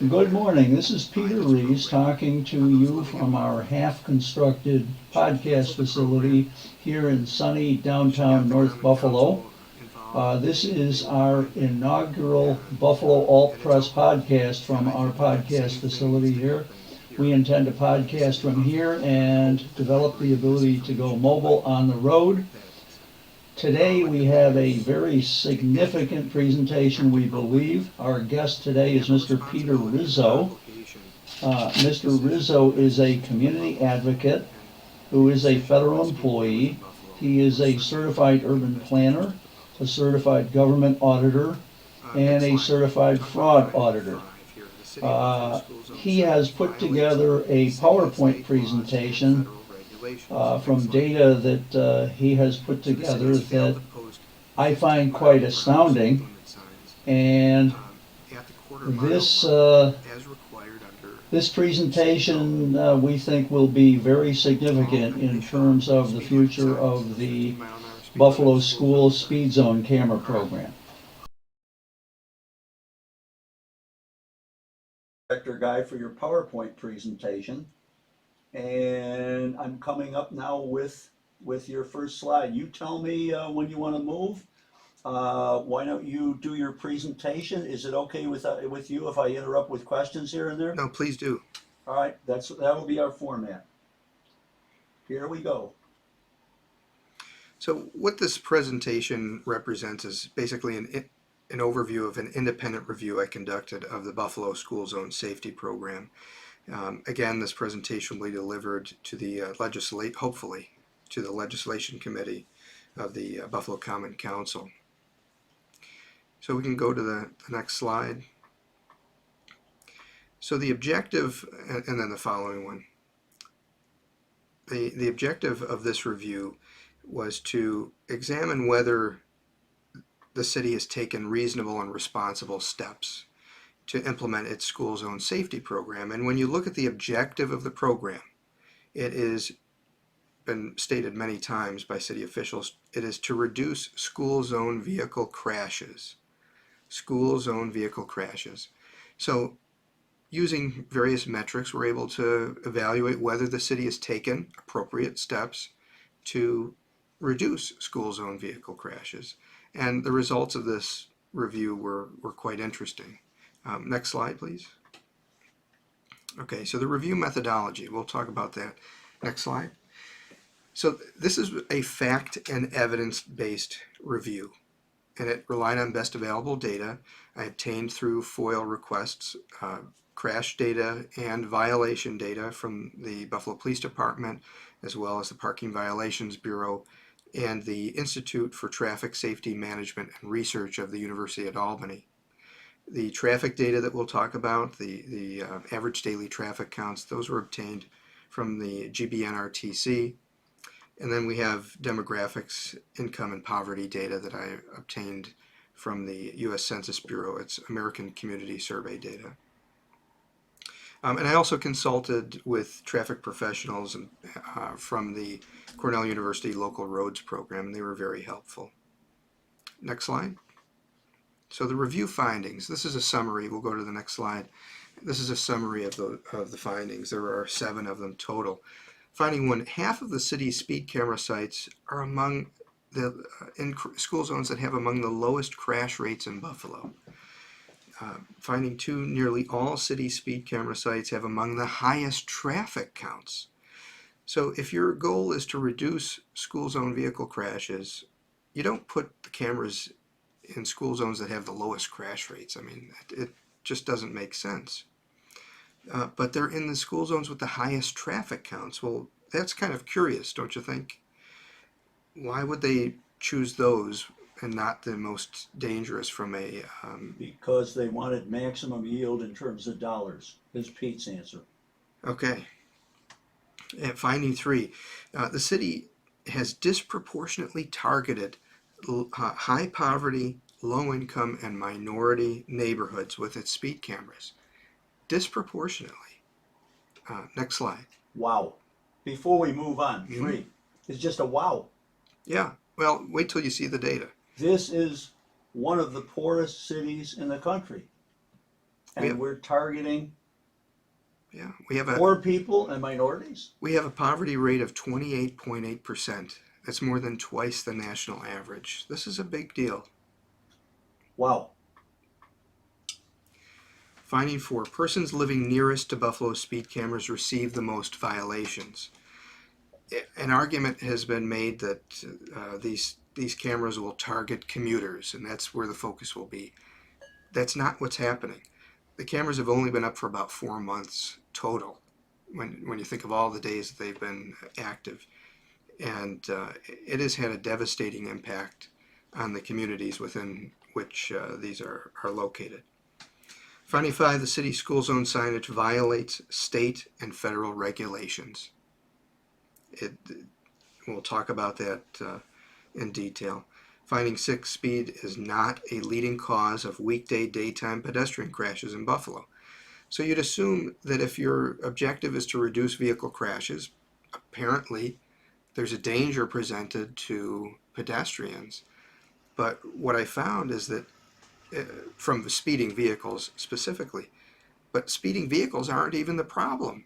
Good morning. This is Peter Rees talking to you from our half-constructed podcast facility here in sunny downtown North Buffalo. This is our inaugural Buffalo Alt Press podcast from our podcast facility here. We intend to podcast from here and develop the ability to go mobile on the road. Today we have a very significant presentation, we believe. Our guest today is Mr. Peter Rizzo. Mr. Rizzo is a community advocate who is a federal employee. He is a certified urban planner, a certified government auditor, and a certified fraud auditor. He has put together a PowerPoint presentation from data that he has put together that I find quite astounding, and this presentation we think will be very significant in terms of the future of the Buffalo School Speed Zone Camera Program. Director Guy for your PowerPoint presentation. And I'm coming up now with your first slide. You tell me when you want to move. Why don't you do your presentation? Is it okay with you if I interrupt with questions here and there? No, please do. All right, that will be our format. Here we go. So what this presentation represents is basically an overview of an independent review I conducted of the Buffalo School Zone Safety Program. Again, this presentation will be delivered to the hopefully, to the Legislation Committee of the Buffalo Common Council. So we can go to the next slide. So the objective, and then the following one. The objective of this review was to examine whether the city has taken reasonable and responsible steps to implement its school zone safety program. And when you look at the objective of the program, it has been stated many times by city officials, it is to reduce school zone vehicle crashes. School zone vehicle crashes. So using various metrics, we're able to evaluate whether the city has taken appropriate steps to reduce school zone vehicle crashes. And the results of this review were quite interesting. Next slide, please. Okay, so the review methodology, we'll talk about that. Next slide. So this is a fact and evidence-based review, and it relied on best available data I obtained through FOIL requests, crash data and violation data from the Buffalo Police Department, as well as the Parking Violations Bureau and the Institute for Traffic Safety Management and Research of the University at Albany. The traffic data that we'll talk about, the average daily traffic counts, those were obtained from the GBNRTC. And then we have demographics, income, and poverty data that I obtained from the U.S. Census Bureau. It's American Community Survey data. And I also consulted with traffic professionals from the Cornell University Local Roads Program, and they were very helpful. Next slide. So the review findings, this is a summary. We'll go to the next slide. This is a summary of the findings. There are 7 of them total. Finding 1, half of the city's speed camera sites are among the in school zones that have among the lowest crash rates in Buffalo. Finding 2, nearly all city speed camera sites have among the highest traffic counts. So if your goal is to reduce school zone vehicle crashes, you don't put the cameras in school zones that have the lowest crash rates. I mean, it just doesn't make sense. But they're in the school zones with the highest traffic counts. Well, that's kind of curious, don't you think? Why would they choose those and not the most dangerous from a... Because they wanted maximum yield in terms of dollars, is Pete's answer. Okay. And finding 3, the city has disproportionately targeted high poverty, low income, and minority neighborhoods with its speed cameras. Disproportionately. Next slide. Wow. Before we move on, 3 is just a wow. Yeah. Well, wait till you see the data. This is one of the poorest cities in the country. And we're targeting we have poor people and minorities? a poverty rate of 28.8%. That's more than twice the national average. This is a big deal. Wow. Finding 4, persons living nearest to Buffalo speed cameras receive the most violations. An argument has been made that these cameras will target commuters, and that's where the focus will be. That's not what's happening. The cameras have only been up for about 4 months total, when you think of all the days that they've been active, and it has had a devastating impact on the communities within which these are located. Finding 5, the city school zone signage violates state and federal regulations. We'll talk about that in detail. Finding 6, speed is not a leading cause of weekday daytime pedestrian crashes in Buffalo. So you'd assume that if your objective is to reduce vehicle crashes, apparently there's a danger presented to pedestrians. But what I found is that from the speeding vehicles specifically, but speeding vehicles aren't even the problem.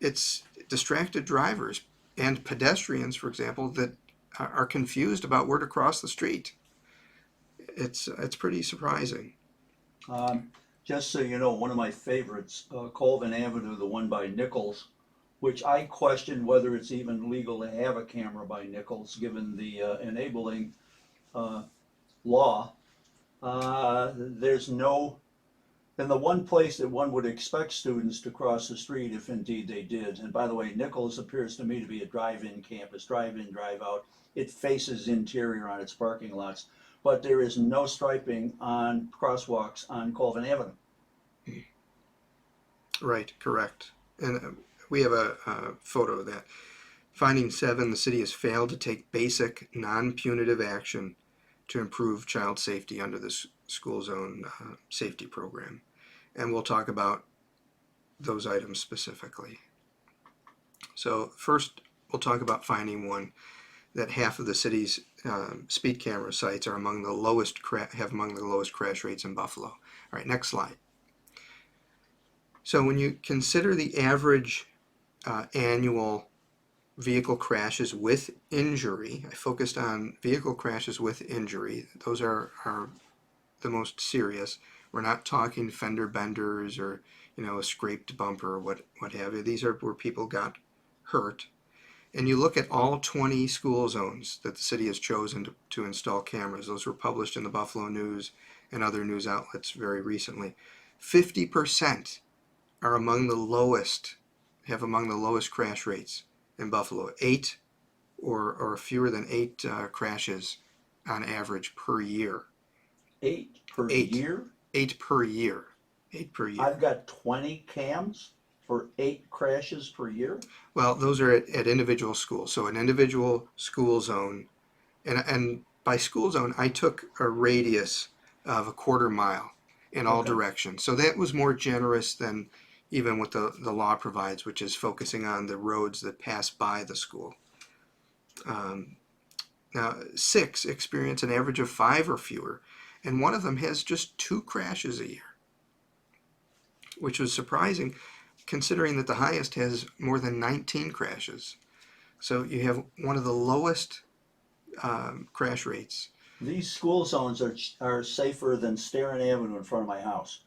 It's distracted drivers and pedestrians, for example, that are confused about where to cross the street. It's pretty surprising. Just so you know, one of my favorites, Colvin Avenue, the one by Nichols, which I question whether it's even legal to have a camera by Nichols, given the enabling law. There's no, in the one place that one would expect students to cross the street, if indeed they did. And by the way, Nichols appears to me to be a drive-in campus, drive-in, drive-out. It faces interior on its parking lots, but there is no striping on crosswalks on Colvin Avenue. Right, correct. And we have a photo of that. Finding 7, the city has failed to take basic non-punitive action to improve child safety under this school zone safety program. And we'll talk about those items specifically. So first, we'll talk about finding 1, that half of the city's speed camera sites are among the lowest crash rates in Buffalo. All right, next slide. So when you consider the average annual vehicle crashes with injury, I focused on vehicle crashes with injury. Those are the most serious. We're not talking fender benders or a scraped bumper or what have you. These are where people got hurt. And you look at all 20 school zones that the city has chosen to install cameras. Those were published in the Buffalo News and other news outlets very recently. 50% are among the lowest crash rates in Buffalo. 8 or fewer than 8 crashes on average per year. 8 per year? 8 per year. 8 per year. I've got 20 cams for 8 crashes per year? Well, those are at individual schools. So an individual school zone, and by school zone, I took a radius of a quarter mile in all directions. So that was more generous than even what the law provides, which is focusing on the roads that pass by the school. Now, 6 experience an average of 5 or fewer, and one of them has just 2 crashes a year, which was surprising considering that the highest has more than 19 crashes. So you have one of the lowest crash rates. These school zones are safer than Starin Avenue in front of my house.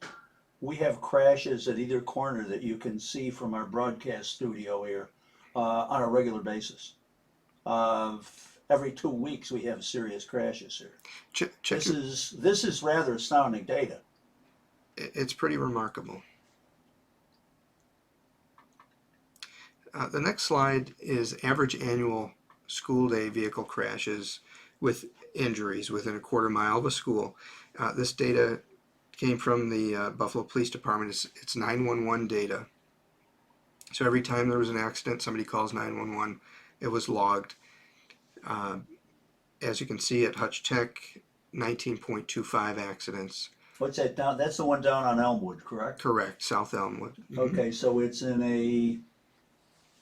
We have crashes at either corner that you can see from our broadcast studio here on a regular basis. Every 2 weeks we have serious crashes here. This is rather astounding data. It's pretty remarkable. The next slide is average annual school day vehicle crashes with injuries within a quarter mile of a school. This data came from the Buffalo Police Department. It's 911 data. So every time there was an accident, somebody calls 911, it was logged. As you can see at Hutch Tech, 19.25 accidents. What's that down? That's the one down on Elmwood, correct? Correct, South Elmwood. Mm-hmm. Okay, so it's in a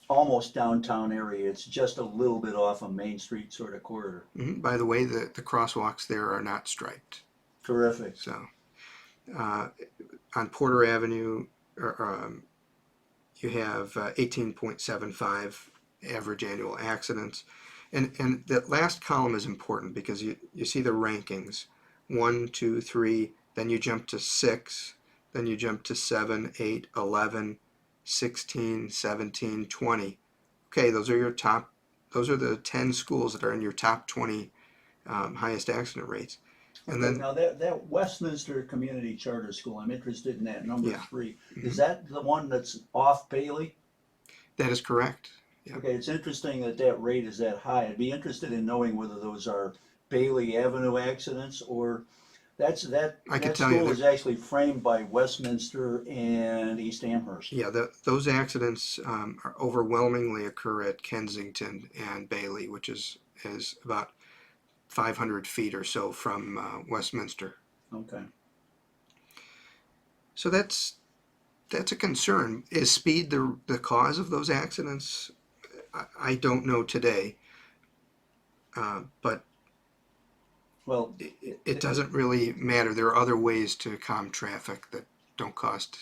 almost downtown area. It's just a little bit off a Main Street sort of corridor. Mm-hmm. By the way, the crosswalks there are not striped. Terrific. So On Porter Avenue, you have 18.75 average annual accidents. And that last column is important because you see the rankings 1, 2, 3, then you jump to 6, then you jump to 7, 8, 11, 16, 17, 20. Okay, those are the 10 schools that are in your top 20 highest accident rates. And Okay, then, now that Westminster Community Charter School, I'm interested in that, number yeah, 3. mhm, Is that the one that's off Bailey? that is correct. Yeah. Okay, it's interesting that that rate is that high. I'd be interested in knowing whether those are Bailey Avenue accidents or I could that tell you school that, is actually framed by Westminster and East Amherst. yeah, those accidents are overwhelmingly occur at Kensington and Bailey, which is about 500 feet or so from Westminster. Okay. So that's a concern. Is speed the cause of those accidents? I don't know today, but Well, it doesn't really matter. There are other ways to calm traffic that don't cost.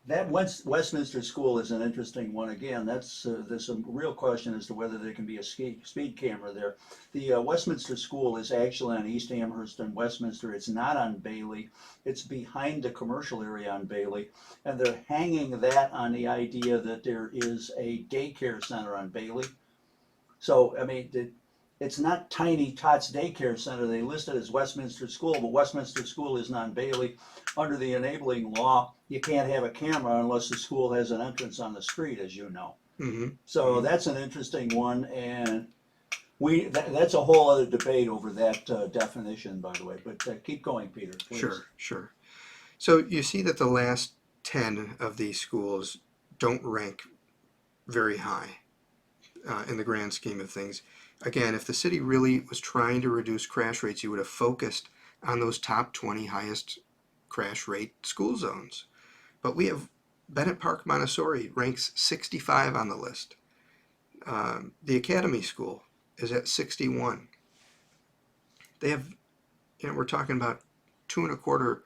that Westminster School is an interesting one. Again, there's a real question as to whether there can be a speed camera there. The Westminster School is actually on East Amherst and Westminster. It's not on Bailey. It's behind the commercial area on Bailey, and they're hanging that on the idea that there is a daycare center on Bailey. So, I mean, it's not Tiny Tots Daycare Center. They list it as Westminster School, but Westminster School is on Bailey. Under the enabling law, you can't have a camera unless the school has an entrance on the street, as you know. Mm-hmm. So that's an interesting one, and that's a whole other debate over that definition, by the way. But keep going, Peter, please. Sure. So you see that the last 10 of these schools don't rank very high in the grand scheme of things. Again, if the city really was trying to reduce crash rates, you would have focused on those top 20 highest crash rate school zones. But we have Bennett Park Montessori ranks 65 on the list. The Academy School is at 61. They have, we're talking about 2.25,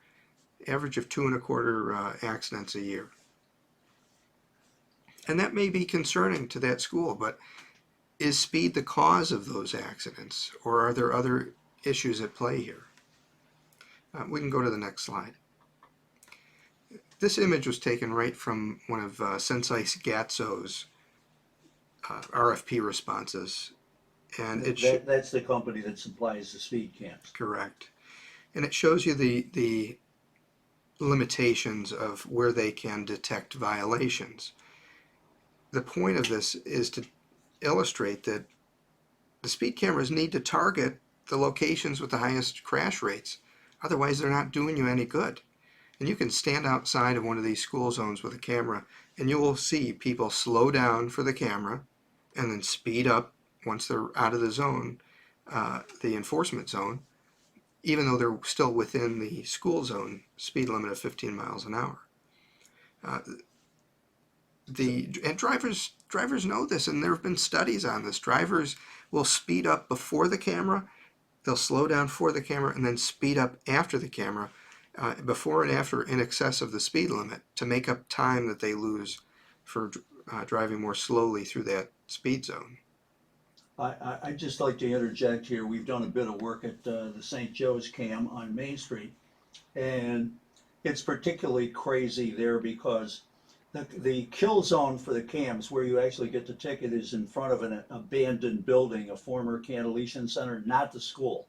average of 2.25 accidents a year. And that may be concerning to that school, but is speed the cause of those accidents, or are there other issues at play here? We can go to the next slide. This image was taken right from one of Sensei Gatso's RFP responses, and That's the company that supplies the speed cams. correct. And it shows you the limitations of where they can detect violations. The point of this is to illustrate that the speed cameras need to target the locations with the highest crash rates. Otherwise, they're not doing you any good. And you can stand outside of one of these school zones with a camera, and you will see people slow down for the camera and then speed up once they're out of the zone, the enforcement zone, even though they're still within the school zone speed limit of 15 miles an hour. And drivers know this, and there have been studies on this. Drivers will speed up before the camera, they'll slow down for the camera, and then speed up after the camera, before and after in excess of the speed limit, to make up time that they lose for driving more slowly through that speed zone. I'd just like to interject here. We've done a bit of work at the St. Joe's Cam on Main Street, and it's particularly crazy there because the kill zone for the cams, where you actually get the ticket, is in front of an abandoned building, a former Cantillation Center, not the school.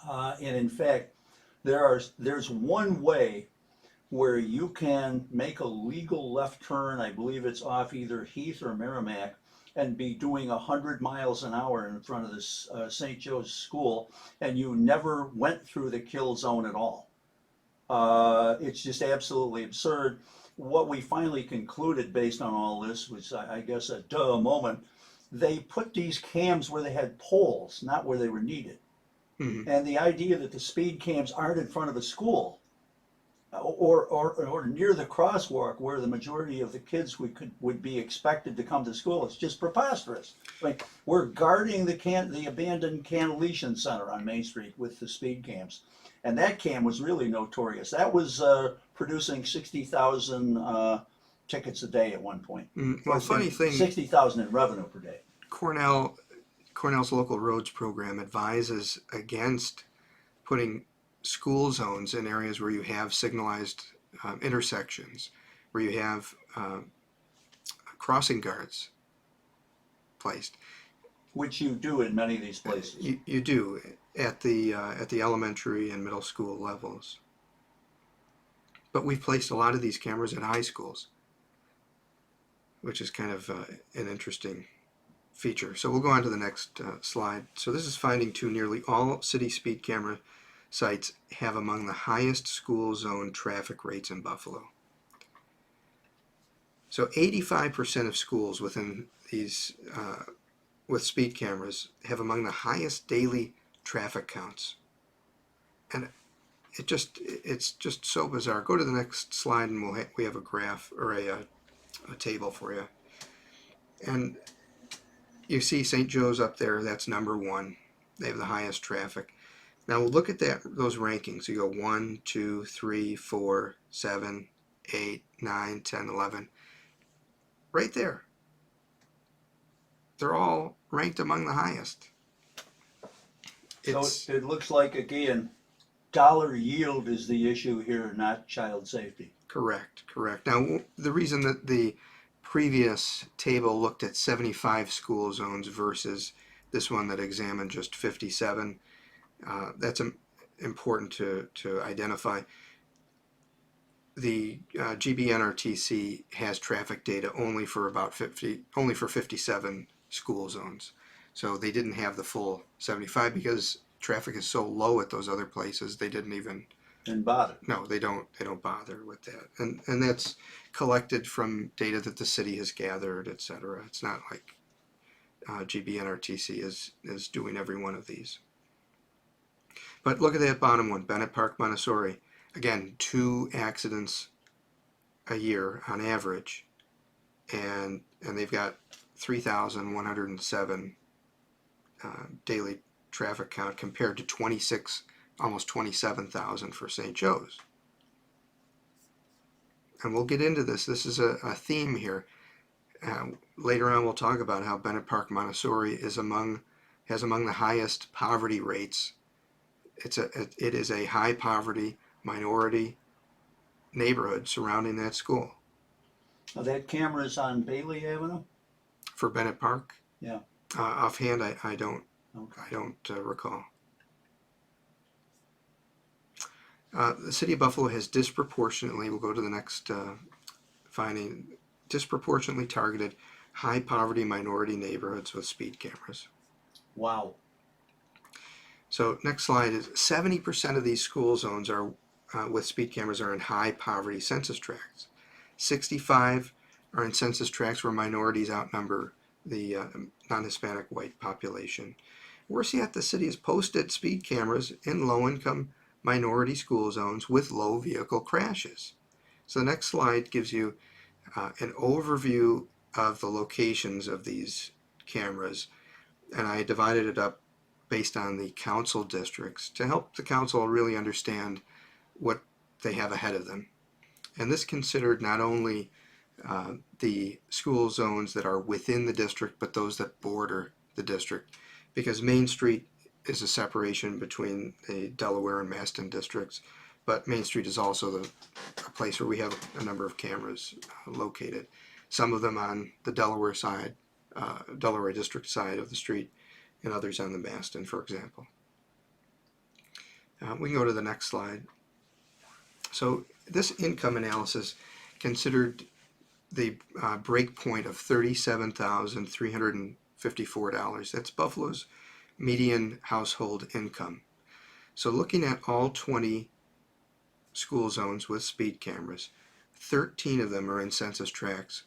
And in fact, there's one way where you can make a legal left turn. I believe it's off either Heath or Merrimack, and be doing 100 miles an hour in front of this St. Joe's school, and you never went through the kill zone at all. It's just absolutely absurd. What we finally concluded based on all this was, I guess, a duh moment. They put these cams where they had poles, not where they were needed. Mm-hmm. And the idea that the speed cams aren't in front of a school or near the crosswalk where the majority of the kids would be expected to come to school. It's just preposterous. Like, we're guarding the abandoned Cantillation Center on Main Street with the speed cams, and that cam was really notorious. That was producing 60,000 tickets a day at one point. Well, funny thing, 60,000 in revenue per day. Cornell's local roads program advises against putting school zones in areas where you have signalized intersections, where you have crossing guards placed. Which you do in many of these places. You do at the elementary and middle school levels. But we've placed a lot of these cameras at high schools, which is kind of an interesting feature. So we'll go on to the next slide. So this is finding two. Nearly all city speed camera sites have among the highest school zone traffic rates in Buffalo. So 85% of schools within these with speed cameras have among the highest daily traffic counts. And it's just so bizarre. Go to the next slide and we have a graph or a table for you. And you see St. Joe's up there, that's number one. They have the highest traffic. Now we'll look at those rankings. You go 1, 2, 3, 4, 7, 8, 9, 10, 11. Right there. They're all ranked among the highest. So it looks like, again, dollar yield is the issue here, not child safety. Correct. Now, the reason that the previous table looked at 75 school zones versus this one that examined just 57, that's important to identify. The GBNRTC has traffic data only for 57 school zones. So they didn't have the full 75 because traffic is so low at those other places. They didn't even bother. No, they don't bother with that. And that's collected from data that the city has gathered, etc. It's not like GBNRTC is doing every one of these. But look at that bottom one, Bennett Park, Montessori. Again, 2 accidents a year on average, and they've got 3,107 daily traffic count compared to 26, almost 27,000 for St. Joe's. And we'll get into this. This is a theme here. Later on, we'll talk about how Bennett Park, Montessori has among the highest poverty rates. It is a high poverty minority neighborhood surrounding that school. Now that camera is on Bailey Avenue? For Bennett Park? Yeah. Offhand, I don't recall. The city of Buffalo has disproportionately, we'll go to the next finding, disproportionately targeted high poverty minority neighborhoods with speed cameras. Wow. So next slide is 70% of these school zones are with speed cameras are in high poverty census tracts. 65 are in census tracts where minorities outnumber the non-Hispanic white population. Worse yet, the city has posted speed cameras in low-income minority school zones with low vehicle crashes. So the next slide gives you an overview of the locations of these cameras, and I divided it up based on the council districts to help the council really understand what they have ahead of them. And this considered not only the school zones that are within the district, but those that border the district, because Main Street is a separation between the Delaware and Maston districts, but Main Street is also a place where we have a number of cameras located. Some of them on the Delaware side, Delaware district side of the street, and others on the Maston, for example. We can go to the next slide. So this income analysis considered the break point of $37,354. That's Buffalo's median household income. So looking at all 20 school zones with speed cameras, 13 of them are in census tracts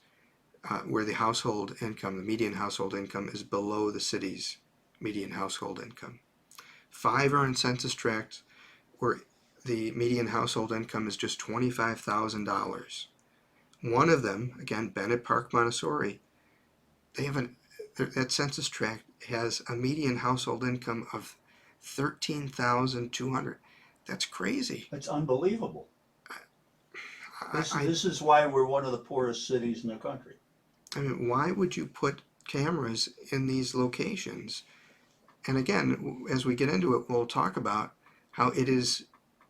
where the household income, the median household income, is below the city's median household income. 5 are in census tracts where the median household income is just $25,000. One of them, again, Bennett Park Montessori, they have that census tract has a median household income of $13,200. That's crazy. It's unbelievable. I This is why we're one of the poorest cities in the country. I mean, why would you put cameras in these locations? And again, as we get into it, we'll talk about how it is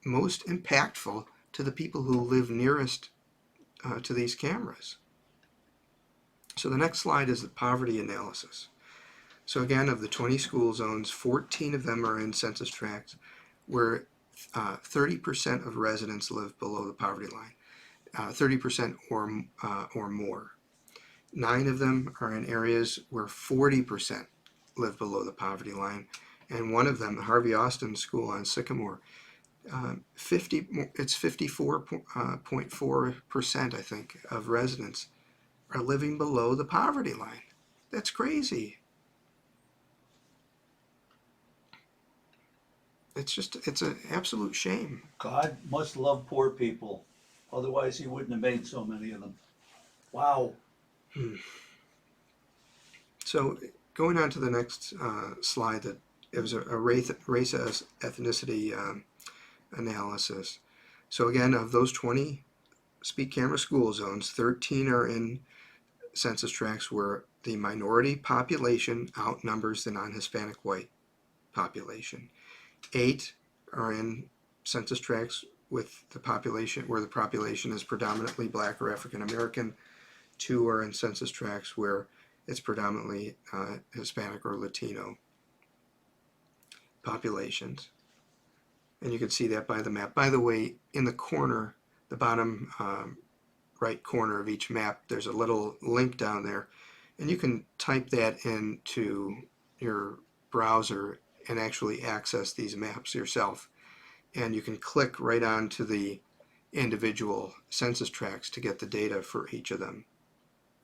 most impactful to the people who live nearest to these cameras. So the next slide is the poverty analysis. So again, of the 20 school zones, 14 of them are in census tracts where 30% of residents live below the poverty line, 30% or more. 9 of them are in areas where 40% live below the poverty line, and one of them, Harvey Austin School on Sycamore, it's 54.4%, I think, of residents are living below the poverty line. That's crazy. It's an absolute shame. God must love poor people. Otherwise, he wouldn't have made so many of them. Wow. So going on to the next slide, that it was a race ethnicity analysis. So again, of those 20 speed camera school zones, 13 are in census tracts where the minority population outnumbers the non-Hispanic white population. 8 are in census tracts with the population where the population is predominantly Black or African American. 2 are in census tracts where it's predominantly Hispanic or Latino populations. And you can see that by the map. By the way, in the corner, the bottom right corner of each map, there's a little link down there, and you can type that into your browser and actually access these maps yourself. And you can click right onto the individual census tracts to get the data for each of them.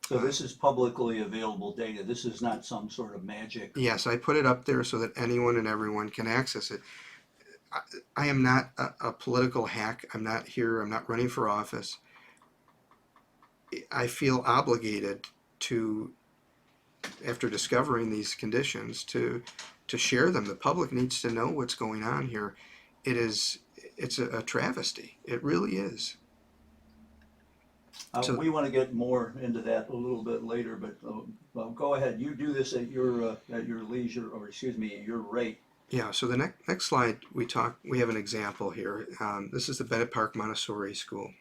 So this is publicly available data. This is not some sort of magic. Yes, I put it up there so that anyone and everyone can access it. I am not a political hack. I'm not running for office. I feel obligated to, after discovering these conditions, to share them. The public needs to know what's going on here. It's a travesty. It really is. We want to get more into that a little bit later, but well, go ahead. You do this at your leisure, or excuse me, at your rate. Yeah. So the next slide, we have an example here. This is the Bennett Park Montessori School,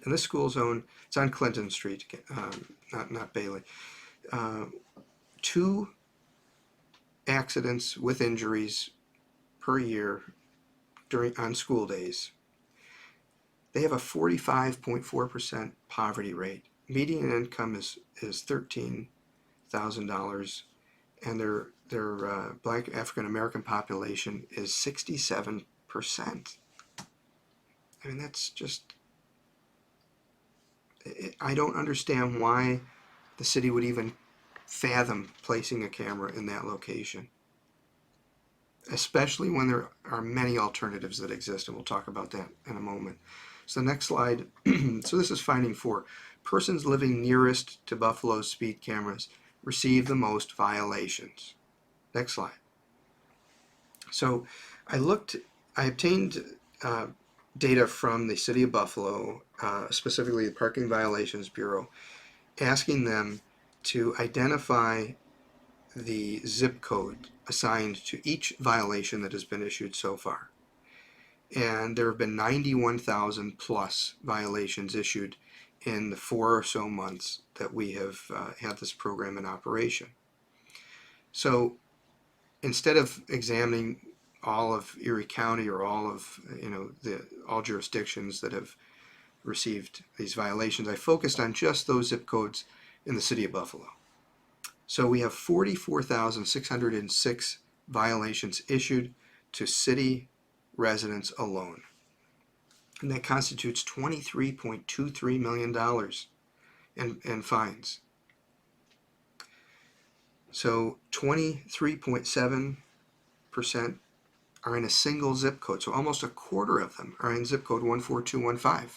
and this school zone, it's on Clinton Street, not Bailey. 2 accidents with injuries per year on school days. They have a 45.4% poverty rate. Median income is $13,000, and their Black African American population is 67%. I mean, that's just, I don't understand why the city would even fathom placing a camera in that location, especially when there are many alternatives that exist, and we'll talk about that in a moment. So the next slide, so this is finding 4. Persons living nearest to Buffalo's speed cameras receive the most violations. Next slide. So I obtained data from the City of Buffalo, specifically the Parking Violations Bureau, asking them to identify the zip code assigned to each violation that has been issued so far. And there have been 91,000 plus violations issued in the 4 or so months that we have had this program in operation. So instead of examining all of Erie County or all of all jurisdictions that have received these violations, I focused on just those zip codes in the City of Buffalo. So we have 44,606 violations issued to city residents alone. And that constitutes $23.23 million in fines. So 23.7% are in a single zip code. So almost a quarter of them are in zip code 14215.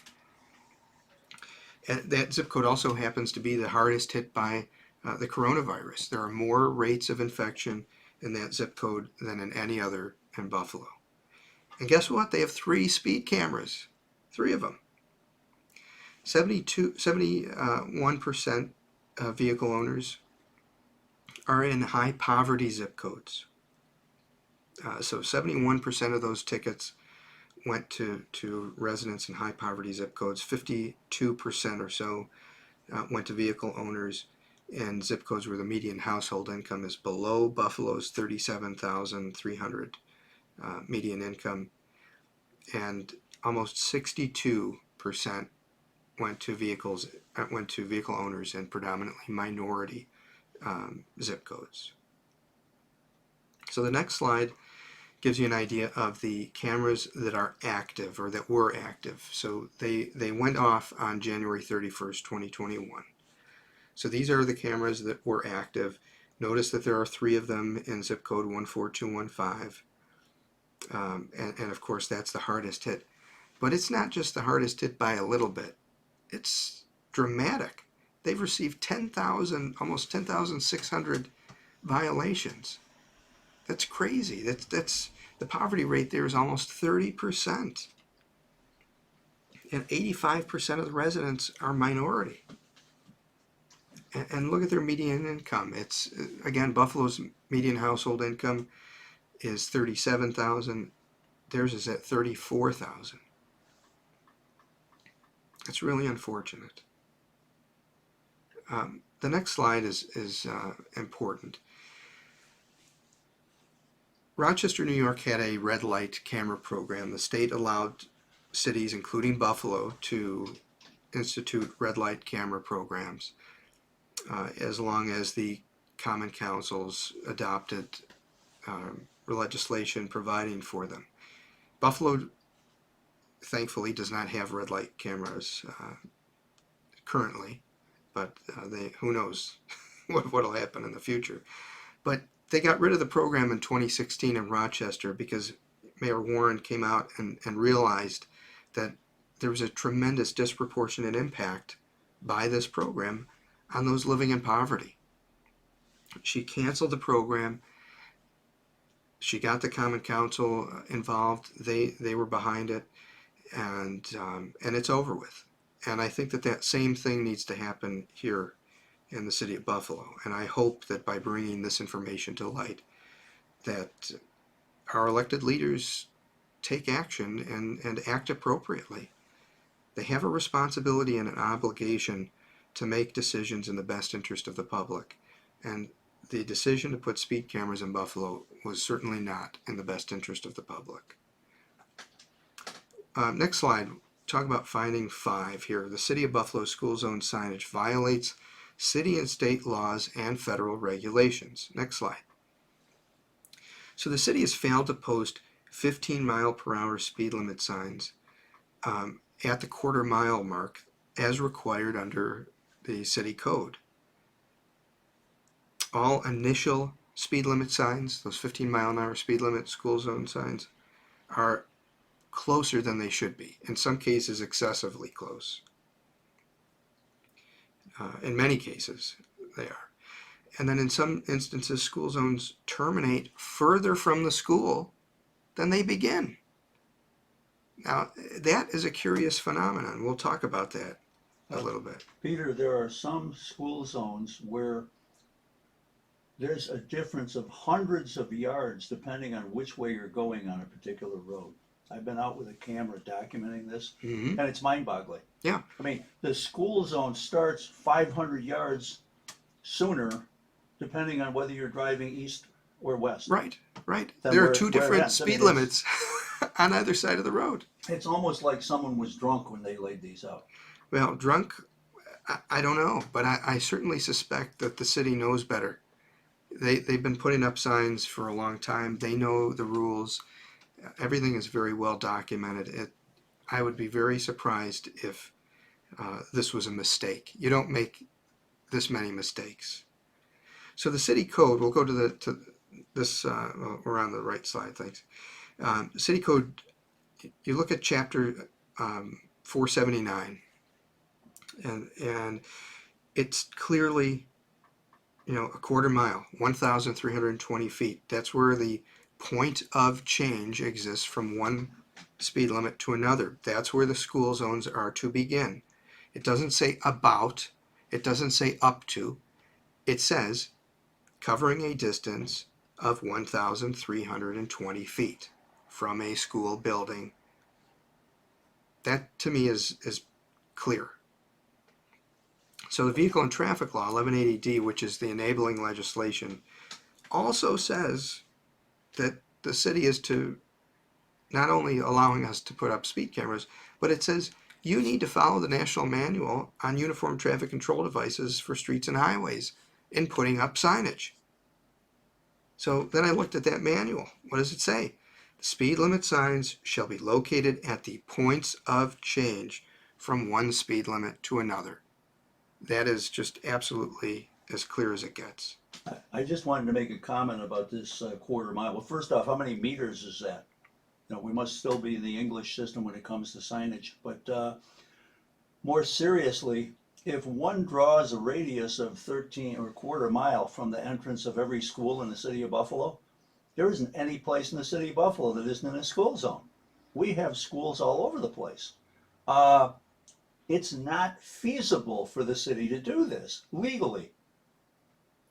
And that zip code also happens to be the hardest hit by the coronavirus. There are more rates of infection in that zip code than in any other in Buffalo. And guess what? They have 3 speed cameras. 3 of them. 71% of vehicle owners are in high poverty zip codes. So 71% of those tickets went to residents in high poverty zip codes. 52% or so went to vehicle owners in zip codes where the median household income is below Buffalo's $37,300 median income, and almost 62% went to vehicle owners in predominantly minority zip codes. So the next slide gives you an idea of the cameras that are active or that were active. So they went off on January 31st, 2021. So these are the cameras that were active. Notice that there are 3 of them in zip code 14215. And of course, that's the hardest hit. But it's not just the hardest hit by a little bit. It's dramatic. They've received almost 10,600 violations. That's crazy. That's the poverty rate there is almost 30%. And 85% of the residents are minority. And look at their median income. It's, again, Buffalo's median household income is $37,000. Theirs is at $34,000. It's really unfortunate. The next slide is important. Rochester, New York had a red light camera program. The state allowed cities, including Buffalo, to institute red light camera programs as long as the Common Councils adopted legislation providing for them. Buffalo, thankfully, does not have red light cameras currently, but who knows what will happen in the future. But they got rid of the program in 2016 in Rochester because Mayor Warren came out and realized that there was a tremendous disproportionate impact by this program on those living in poverty. She canceled the program. She got the Common Council involved. They were behind it, and it's over with. And I think that same thing needs to happen here in the city of Buffalo. And I hope that by bringing this information to light, that our elected leaders take action and act appropriately. They have a responsibility and an obligation to make decisions in the best interest of the public. And the decision to put speed cameras in Buffalo was certainly not in the best interest of the public. Next slide. Talk about finding 5 here. The City of Buffalo school zone signage violates city and state laws and federal regulations. Next slide. So the city has failed to post 15-mile-per-hour speed limit signs at the quarter-mile mark as required under the city code. All initial speed limit signs, those 15-mile-an-hour speed limit school zone signs, are closer than they should be. In some cases, excessively close. In many cases, they are. And then in some instances, school zones terminate further from the school than they begin. Now, that is a curious phenomenon. We'll talk about that a little bit. Peter, there are some school zones where there's a difference of hundreds of yards depending on which way you're going on a particular road. I've been out with a camera documenting this, and it's mind-boggling. Yeah. I mean, the school zone starts 500 yards sooner depending on whether you're driving east or west. Right. There are 2 different speed limits on either side of the road. It's almost like someone was drunk when they laid these out. Well, drunk, I don't know, but I certainly suspect that the city knows better. They've been putting up signs for a long time. They know the rules. Everything is very well documented. I would be very surprised if this was a mistake. You don't make this many mistakes. So the city code, we'll go to this, we're on the right slide, thanks. City Code, you look at Chapter 479, and it's clearly, a quarter mile, 1,320 feet. That's where the point of change exists from one speed limit to another. That's where the school zones are to begin. It doesn't say about, it doesn't say up to. It says covering a distance of 1,320 feet from a school building. That to me is clear. So the Vehicle and Traffic Law, 1180D, which is the enabling legislation, also says that the city is to not only allowing us to put up speed cameras, but it says you need to follow the National Manual on Uniform Traffic Control Devices for Streets and Highways in putting up signage. So then I looked at that manual. What does it say? The speed limit signs shall be located at the points of change from one speed limit to another. That is just absolutely as clear as it gets. I just wanted to make a comment about this quarter mile. Well, first off, how many meters is that? We must still be in the English system when it comes to signage. But more seriously, if one draws a radius of 13 or a quarter mile from the entrance of every school in the city of Buffalo, there isn't any place in the city of Buffalo that isn't in a school zone. We have schools all over the place. It's not feasible for the city to do this legally.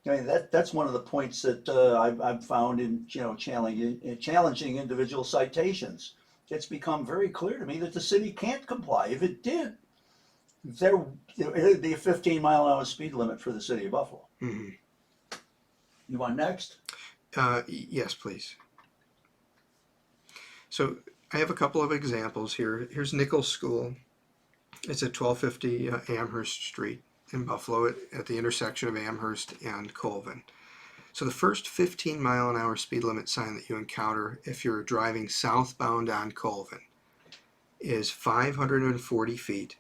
I mean, that's one of the points that I've found in challenging individual citations. It's become very clear to me that the city can't comply. If it did, it'd be a 15-mile-an-hour speed limit for the city of Buffalo. Mm-hmm. You want next? Yes, please. So I have a couple of examples here. Here's Nichols School. It's at 1250 Amherst Street in Buffalo at the intersection of Amherst and Colvin. So the first 15-mile-an-hour speed limit sign that you encounter if you're driving southbound on Colvin is 540 feet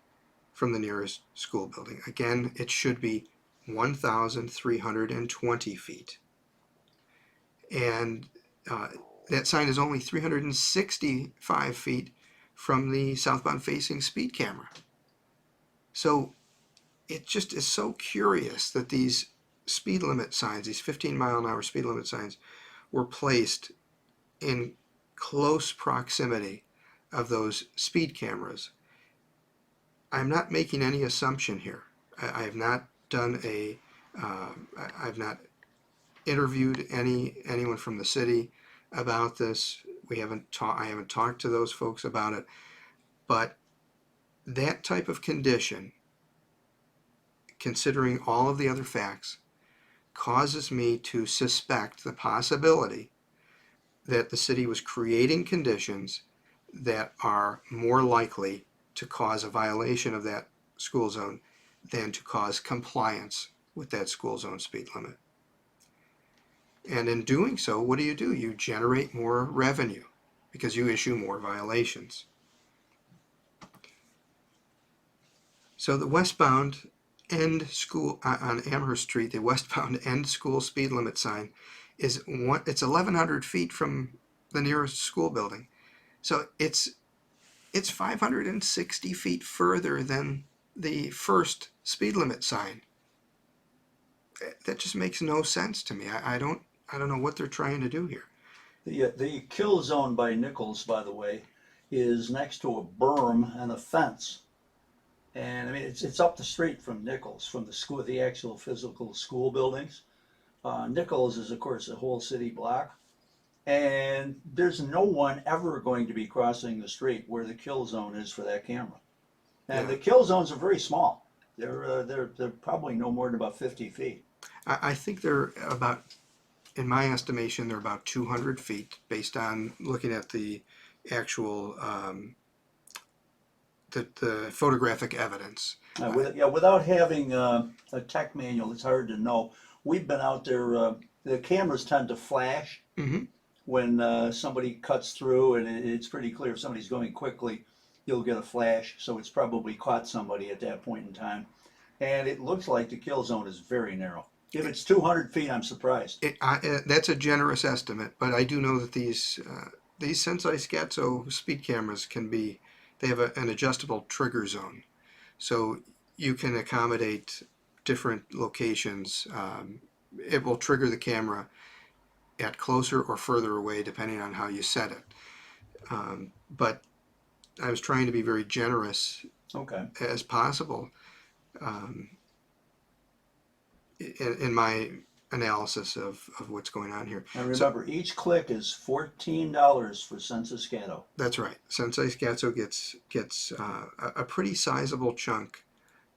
from the nearest school building. Again, it should be 1,320 feet. And that sign is only 365 feet from the southbound facing speed camera. So it just is so curious that these speed limit signs, these 15-mile-an-hour speed limit signs, were placed in close proximity of those speed cameras. I'm not making any assumption here. I have not done I've not interviewed anyone from the city about this. I haven't talked to those folks about it, but that type of condition, considering all of the other facts, causes me to suspect the possibility that the city was creating conditions that are more likely to cause a violation of that school zone than to cause compliance with that school zone speed limit. And in doing so, what do? You generate more revenue because you issue more violations. So the westbound end school on Amherst Street, the westbound end school speed limit sign it's 1,100 feet from the nearest school building. So it's 560 feet further than the first speed limit sign. That just makes no sense to me. I don't know what they're trying to do here. The kill zone by Nichols, by the way, is next to a berm and a fence. And I mean, it's up the street from Nichols, from the school, the actual physical school buildings. Nichols is, of course, a whole city block. And there's no one ever going to be crossing the street where the kill zone is for that camera. And the kill zones are very small. They're probably no more than about 50 feet. I think they're about, in my estimation, they're about 200 feet based on looking at the actual the photographic evidence. Without having a tech manual, it's hard to know. We've been out there. The cameras tend to flash when somebody cuts through, and it's pretty clear if somebody's going quickly, you'll get a flash. So it's probably caught somebody at that point in time. And it looks like the kill zone is very narrow. If it's 200 feet, I'm surprised. That's a generous estimate, but I do know that these these Sensei Schiazzo speed cameras they have an adjustable trigger zone. So you can accommodate different locations. It will trigger the camera at closer or further away depending on how you set it. But I was trying to be very generous Okay. as possible in my analysis of what's going on here. And remember, each click is $14 for Census Gatto. That's right. Sensei Schiazzo gets a pretty sizable chunk.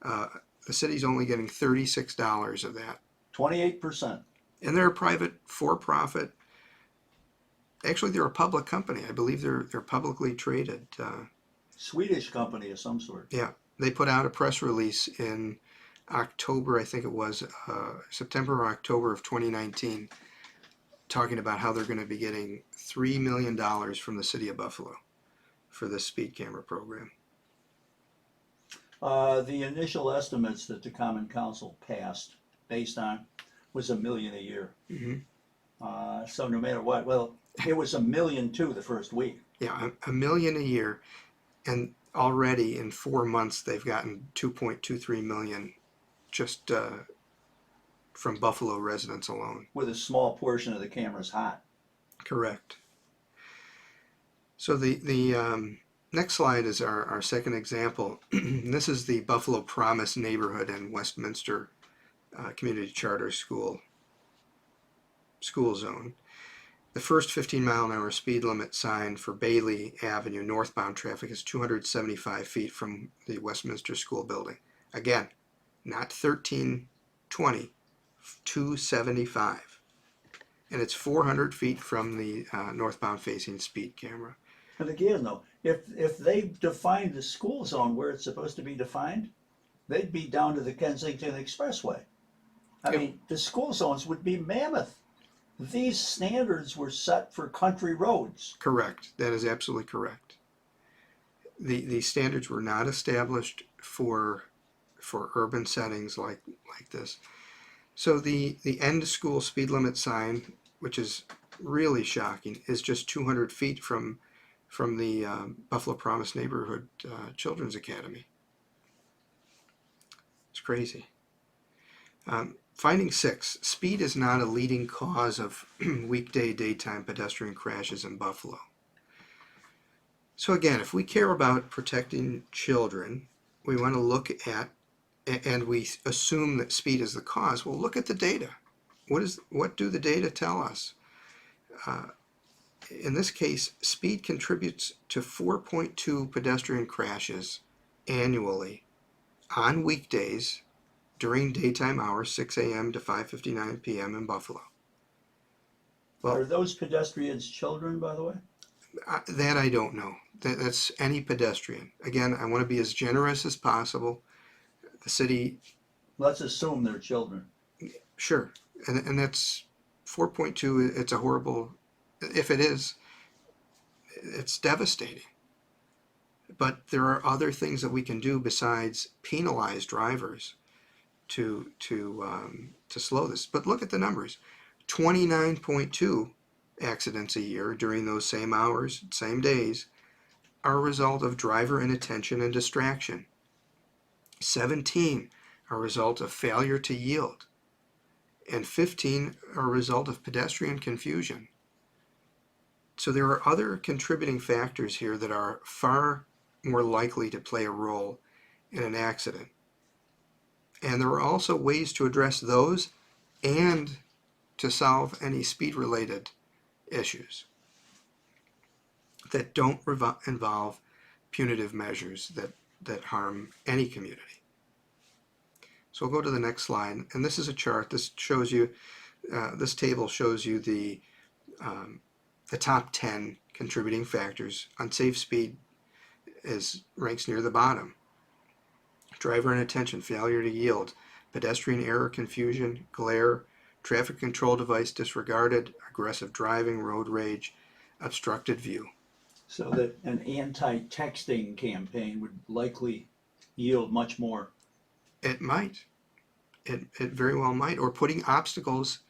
The city's only getting $36 of that. 28%. And they're a private, for-profit. Actually, they're a public company. I believe they're publicly traded. Swedish company of some sort. Yeah, they put out a press release in October, I think it was September or October of 2019, talking about how they're going to be getting $3 million from the city of Buffalo for this speed camera program. The initial estimates that the Common Council passed based on was $1 million a year. Mm-hmm. So no matter what, well, it was $1 million too the first week. Yeah, $1 million a year, and already in 4 months they've gotten $2.23 million just from Buffalo residents alone. With a small portion of the cameras hot. Correct. So the next slide is our second example. This is the Buffalo Promise neighborhood in Westminster Community Charter School zone. The first 15-mile-an-hour speed limit sign for Bailey Avenue northbound traffic is 275 feet from the Westminster School building. Again, not 1320, 275. And it's 400 feet from the northbound facing speed camera. And again, though, if they defined the school zone where it's supposed to be defined, they'd be down to the Kensington Expressway. I mean, the school zones would be mammoth. These standards were set for country roads. Correct. That is absolutely correct. The standards were not established for urban settings like this. So the end school speed limit sign, which is really shocking, is just 200 feet from the Buffalo Promise Neighborhood Children's Academy. It's crazy. Finding 6, speed is not a leading cause of weekday daytime pedestrian crashes in Buffalo. So again, if we care about protecting children, we want to look at, and we assume that speed is the cause, well, look at the data. What do the data tell us? In this case, speed contributes to 4.2 pedestrian crashes annually on weekdays during daytime hours, 6 a.m. to 5:59 p.m. in Buffalo. Well, Are those pedestrians children, by the way? That I don't know. That's any pedestrian. Again, I want to be as generous as possible. The city... Let's assume they're children. Sure. And that's 4.2. It's a horrible... If it is, it's devastating. But there are other things that we can do besides penalize drivers to slow this. But look at the numbers. 29.2 accidents a year during those same hours, same days, are a result of driver inattention and distraction. 17 are a result of failure to yield. And 15 are a result of pedestrian confusion. So there are other contributing factors here that are far more likely to play a role in an accident. And there are also ways to address those and to solve any speed-related issues that don't involve punitive measures that harm any community. So we'll go to the next slide. And this is a chart. This shows you, this table shows you the top 10 contributing factors. Unsafe speed ranks near the bottom. Driver inattention, failure to yield, pedestrian error, confusion, glare, traffic control device disregarded, aggressive driving, road rage, obstructed view. So that an anti-texting campaign would likely yield much more. It might. It very well might. Or putting obstacles,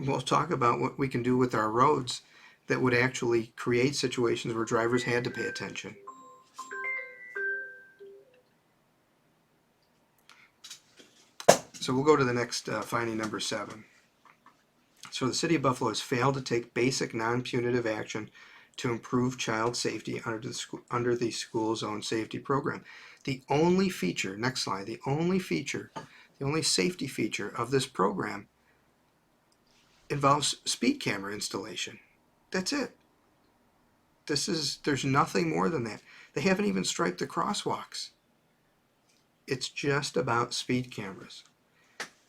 we'll talk about what we can do with our roads, that would actually create situations where drivers had to pay attention. So we'll go to the next finding, number 7. So the City of Buffalo has failed to take basic non-punitive action to improve child safety under the school zone safety program. The only feature, next slide, the only safety feature of this program involves speed camera installation. That's it. There's nothing more than that. They haven't even striped the crosswalks. It's just about speed cameras.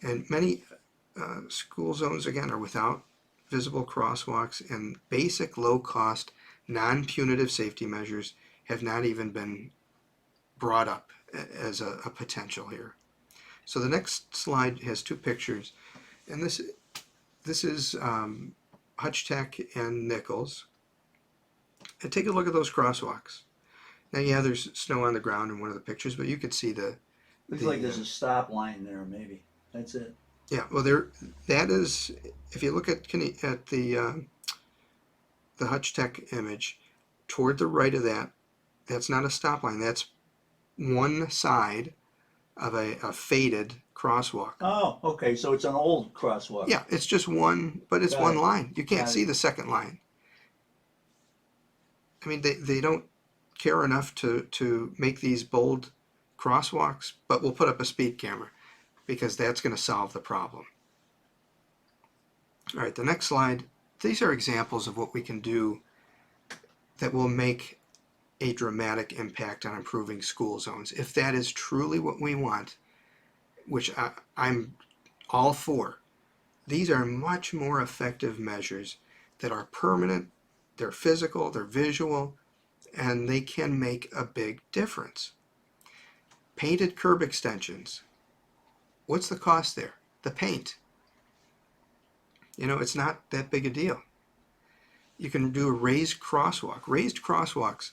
And many school zones, again, are without visible crosswalks, and basic low-cost, non-punitive safety measures have not even been brought up as a potential here. So the next slide has 2 pictures, and this is Hutchtech and Nichols. And take a look at those crosswalks. Now, yeah, there's snow on the ground in one of the pictures, but you could see Looks like there's a stop line there, maybe. That's it. Yeah, well, that is, if you look at the Hutchtech image, toward the right of that, that's not a stop line. That's one side of a faded crosswalk. Oh, okay, so it's an old crosswalk. Yeah, it's just one, but it's Got one it. line. You can't Got see it. the second line. I mean, they don't care enough to make these bold crosswalks, but we'll put up a speed camera because that's going to solve the problem. All right, the next slide. These are examples of what we can do that will make a dramatic impact on improving school zones. If that is truly what we want, which I'm all for, these are much more effective measures that are permanent, they're physical, they're visual, and they can make a big difference. Painted curb extensions. What's the cost there? The paint. You know, it's not that big a deal. You can do a raised crosswalk. Raised crosswalks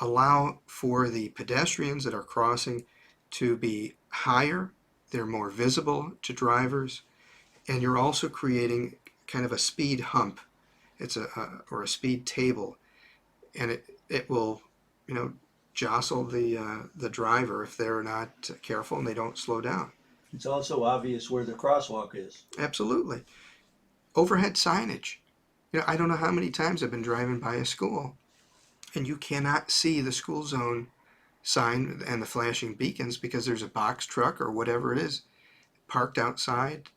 allow for the pedestrians that are crossing to be higher, they're more visible to drivers, and you're also creating kind of a speed hump. It's or a speed table, and it will, you know, jostle the driver if they're not careful and they don't slow down. It's also obvious where the crosswalk is. Absolutely. Overhead signage. You know, I don't know how many times I've been driving by a school and you cannot see the school zone sign and the flashing beacons because there's a box truck or whatever it is parked outside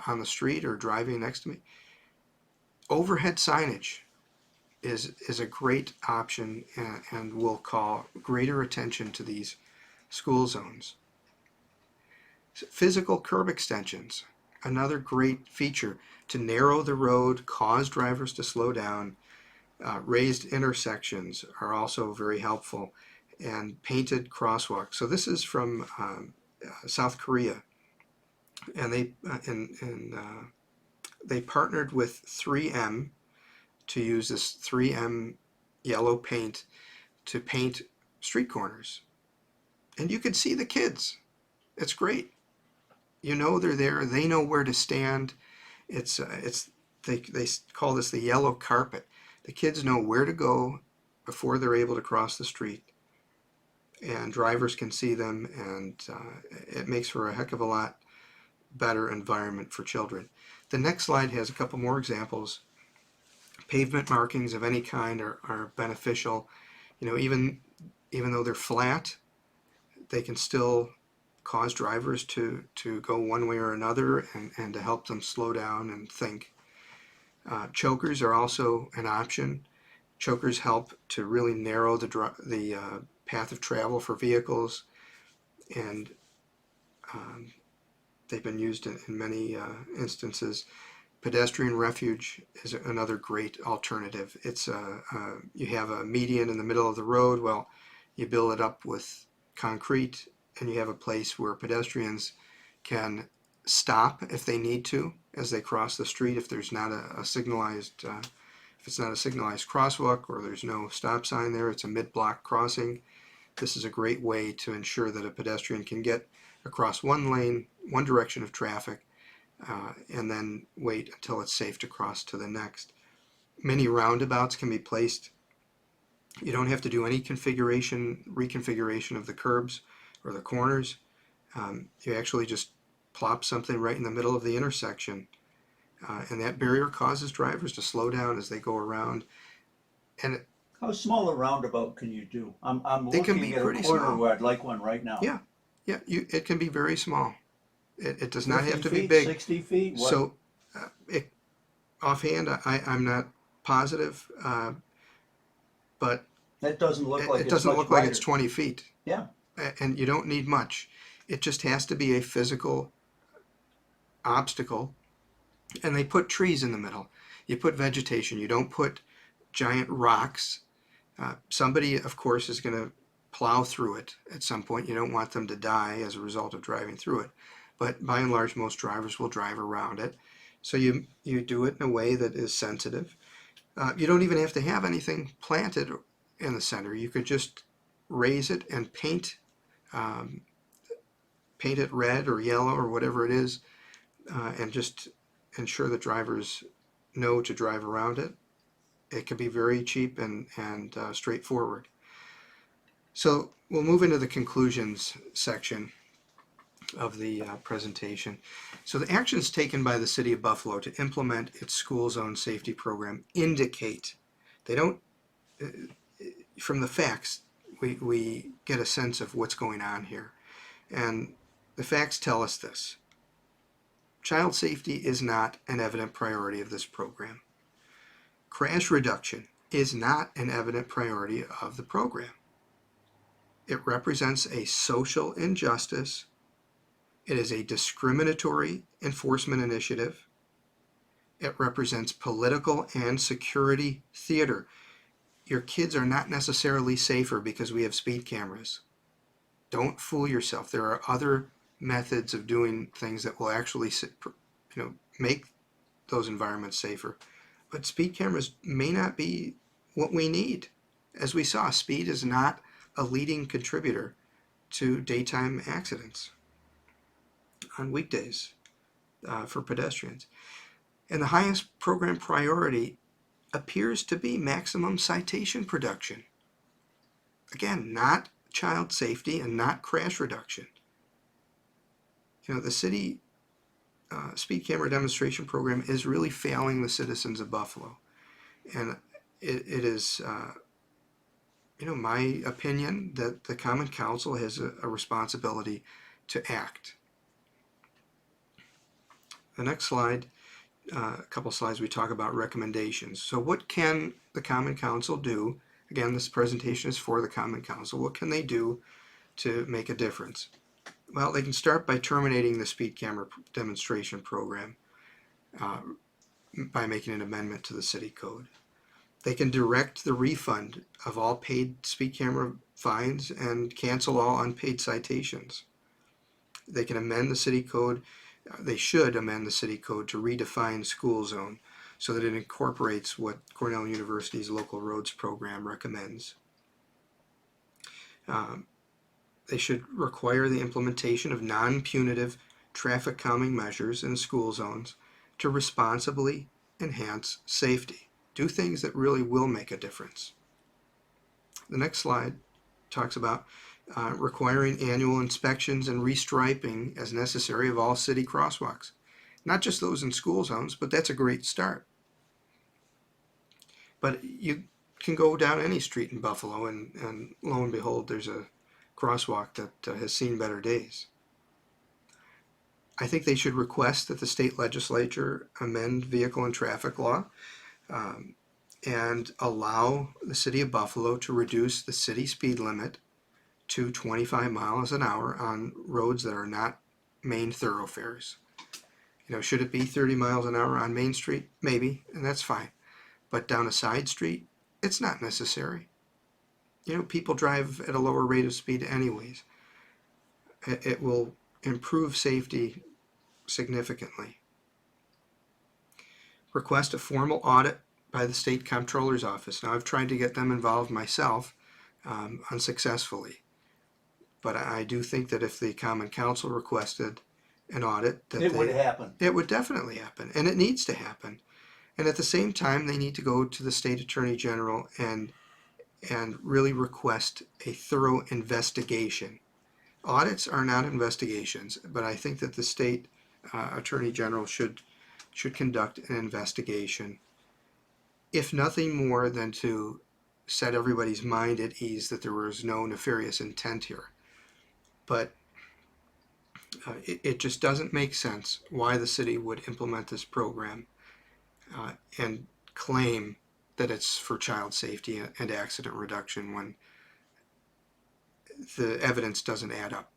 on the street or driving next to me. Overhead signage is a great option and will call greater attention to these school zones. Physical curb extensions, another great feature to narrow the road, cause drivers to slow down. Raised intersections are also very helpful, and painted crosswalks. So this is from South Korea, and they partnered with 3M to use this 3M yellow paint to paint street corners, and you can see the kids. It's great. You know they're there. They know where to stand. They call this the yellow carpet. The kids know where to go before they're able to cross the street, and drivers can see them, and it makes for a heck of a lot better environment for children. The next slide has a couple more examples. Pavement markings of any kind are beneficial. You know, even though they're flat, they can still cause drivers to go one way or another and to help them slow down and think. Chokers are also an option. Chokers help to really narrow the path of travel for vehicles, and they've been used in many instances. Pedestrian refuge is another great alternative. It's you have a median in the middle of the road. Well, you build it up with concrete, and you have a place where pedestrians can stop if they need to as they cross the street. If there's not a signalized, if it's not a signalized crosswalk or there's no stop sign there, it's a mid-block crossing. This is a great way to ensure that a pedestrian can get across one lane, one direction of traffic, and then wait until it's safe to cross to the next. Many roundabouts can be placed. You don't have to do any reconfiguration of the curbs or the corners. You actually just plop something right in the middle of the intersection, and that barrier causes drivers to slow down as they go around. And How small a roundabout can you do? I'm they can be looking at a pretty corner small. where I'd like one right now. Yeah, yeah, it can be very small. It does not 50 have to be feet, big. 60 feet? What? So, offhand, I'm not positive, but That doesn't look like it it's doesn't much look like it's wider. 20 feet. Yeah. And you don't need much. It just has to be a physical obstacle. And they put trees in the middle. You put vegetation. You don't put giant rocks. Somebody, of course, is going to plow through it at some point. You don't want them to die as a result of driving through it. But by and large, most drivers will drive around it. So you do it in a way that is sensitive. You don't even have to have anything planted in the center. You could just raise it and paint it red or yellow or whatever it is, and just ensure that drivers know to drive around it. It can be very cheap and straightforward. So we'll move into the conclusions section of the presentation. So the actions taken by the City of Buffalo to implement its school zone safety program indicate, they don't, from the facts, we get a sense of what's going on here. And the facts tell us this. Child safety is not an evident priority of this program. Crash reduction is not an evident priority of the program. It represents a social injustice. It is a discriminatory enforcement initiative. It represents political and security theater. Your kids are not necessarily safer because we have speed cameras. Don't fool yourself. There are other methods of doing things that will actually, make those environments safer. But speed cameras may not be what we need. As we saw, speed is not a leading contributor to daytime accidents on weekdays for pedestrians. And the highest program priority appears to be maximum citation production. Again, not child safety and not crash reduction. The city speed camera demonstration program is really failing the citizens of Buffalo. And it is, my opinion that the Common Council has a responsibility to act. The next slide, a couple slides, we talk about recommendations. So what can the Common Council do? Again, this presentation is for the Common Council. What can they do to make a difference? Well, they can start by terminating the speed camera demonstration program by making an amendment to the city code. They can direct the refund of all paid speed camera fines and cancel all unpaid citations. They can amend the city code. They should amend the city code to redefine school zone so that it incorporates what Cornell University's local roads program recommends. They should require the implementation of non-punitive traffic calming measures in school zones to responsibly enhance safety. Do things that really will make a difference. The next slide talks about requiring annual inspections and restriping as necessary of all city crosswalks. Not just those in school zones, but that's a great start. But you can go down any street in Buffalo and lo and behold, there's a crosswalk that has seen better days. I think they should request that the state legislature amend vehicle and traffic law and allow the city of Buffalo to reduce the city speed limit to 25 miles an hour on roads that are not main thoroughfares. Should it be 30 miles an hour on Main Street? Maybe, and that's fine. But down a side street, it's not necessary. People drive at a lower rate of speed anyways. It will improve safety significantly. Request a formal audit by the state comptroller's office. Now, I've tried to get them involved myself, unsuccessfully. But I do think that if the Common Council requested an audit, that It would happen. It would definitely happen, and it needs to happen. And at the same time, they need to go to the state attorney general and really request a thorough investigation. Audits are not investigations, but I think that the state attorney general should conduct an investigation, if nothing more than to set everybody's mind at ease that there was no nefarious intent here. But it just doesn't make sense why the city would implement this program and claim that it's for child safety and accident reduction when the evidence doesn't add up.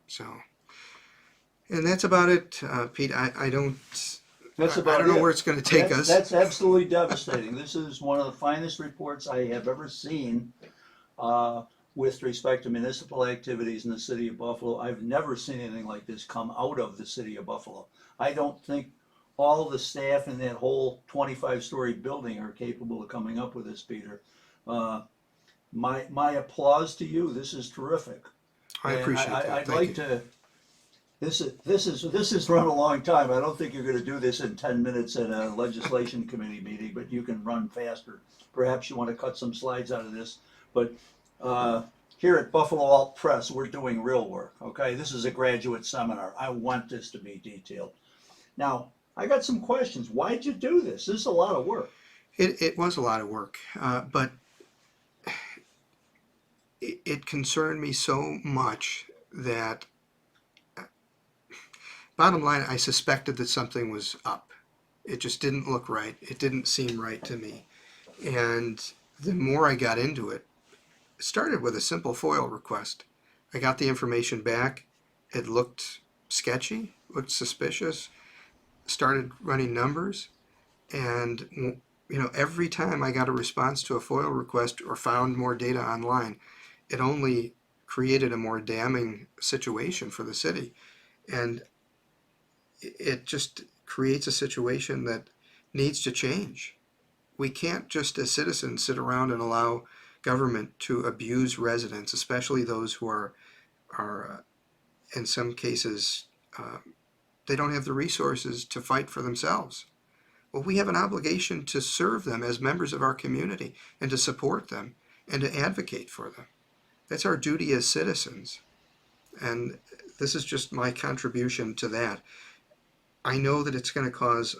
So, and that's about it, Pete. I don't know where it's going to take us. That's absolutely devastating. This is one of the finest reports I have ever seen with respect to municipal activities in the city of Buffalo. I've never seen anything like this come out of the city of Buffalo. I don't think all the staff in that whole 25-story building are capable of coming up with this, Peter. My applause to you. This is terrific. I appreciate that. I'd like to. This has run a long time. I don't think you're going to do this in 10 minutes at a legislation committee meeting, but you can run faster. Perhaps you want to cut some slides out of this. But here at Buffalo Alt Press, we're doing real work. Okay, this is a graduate seminar. I want this to be detailed. Now, I got some questions. Why'd you do this? This is a lot of work. It was a lot of work, but it concerned me so much that, bottom line, I suspected that something was up. It just didn't look right. It didn't seem right to me. And the more I got into it, it started with a simple FOIL request. I got the information back. It looked sketchy, looked suspicious, started running numbers, and every time I got a response to a FOIL request or found more data online, it only created a more damning situation for the city. And it just creates a situation that needs to change. We can't just as citizens sit around and allow government to abuse residents, especially those who are in some cases, they don't have the resources to fight for themselves. Well, we have an obligation to serve them as members of our community and to support them and to advocate for them. That's our duty as citizens. And this is just my contribution to that. I know that it's going to cause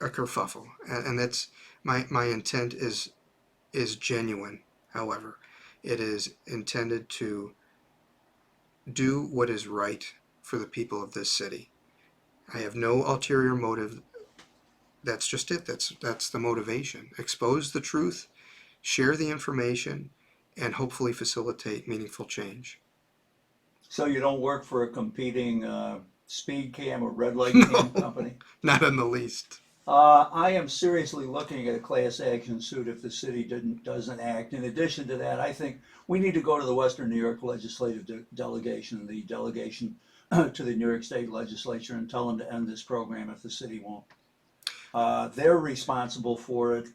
a kerfuffle, and that's my intent is genuine. However, it is intended to do what is right for the people of this city. I have no ulterior motive. That's just it. That's the motivation. Expose the truth, share the information, and hopefully facilitate meaningful change. So you don't work for a competing speed cam or red light cam company? Not in the least. I am seriously looking at a class action suit if the city doesn't act. In addition to that, I think we need to go to the Western New York Legislative Delegation, the delegation to the New York State Legislature, and tell them to end this program if the city won't. They're responsible for it.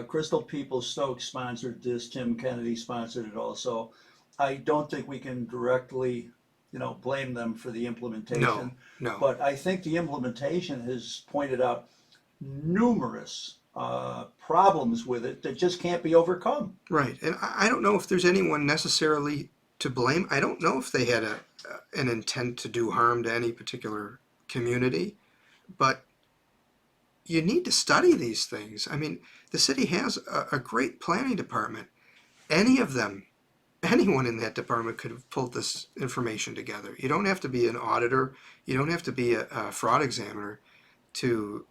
Crystal Peoples-Stokes sponsored this. Tim Kennedy sponsored it also. I don't think we can directly, blame them for the implementation. No. But I think the implementation has pointed out numerous problems with it that just can't be overcome. Right. And I don't know if there's anyone necessarily to blame. I don't know if they had an intent to do harm to any particular community, but you need to study these things. I mean, the city has a great planning department. Anyone in that department could have pulled this information together. You don't have to be an auditor. You don't have to be a fraud examiner to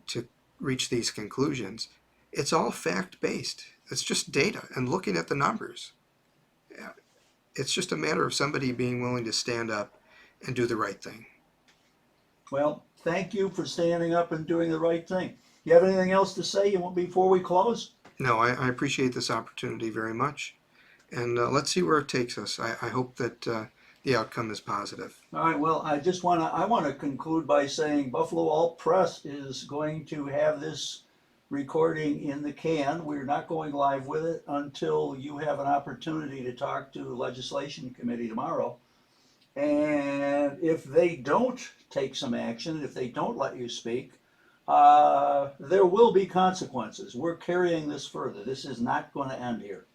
reach these conclusions. It's all fact-based. It's just data and looking at the numbers. It's just a matter of somebody being willing to stand up and do the right thing. Well, thank you for standing up and doing the right thing. You have anything else to say before we close? No, I appreciate this opportunity very much. And let's see where it takes us. I hope that the outcome is positive. All right. Well, I want to conclude by saying Buffalo Alt Press is going to have this recording in the can. We're not going live with it until you have an opportunity to talk to the legislation committee tomorrow. And if they don't take some action, if they don't let you speak, there will be consequences. We're carrying this further. This is not going to end here.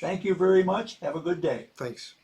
Thank you very much. Have a good day. Thanks.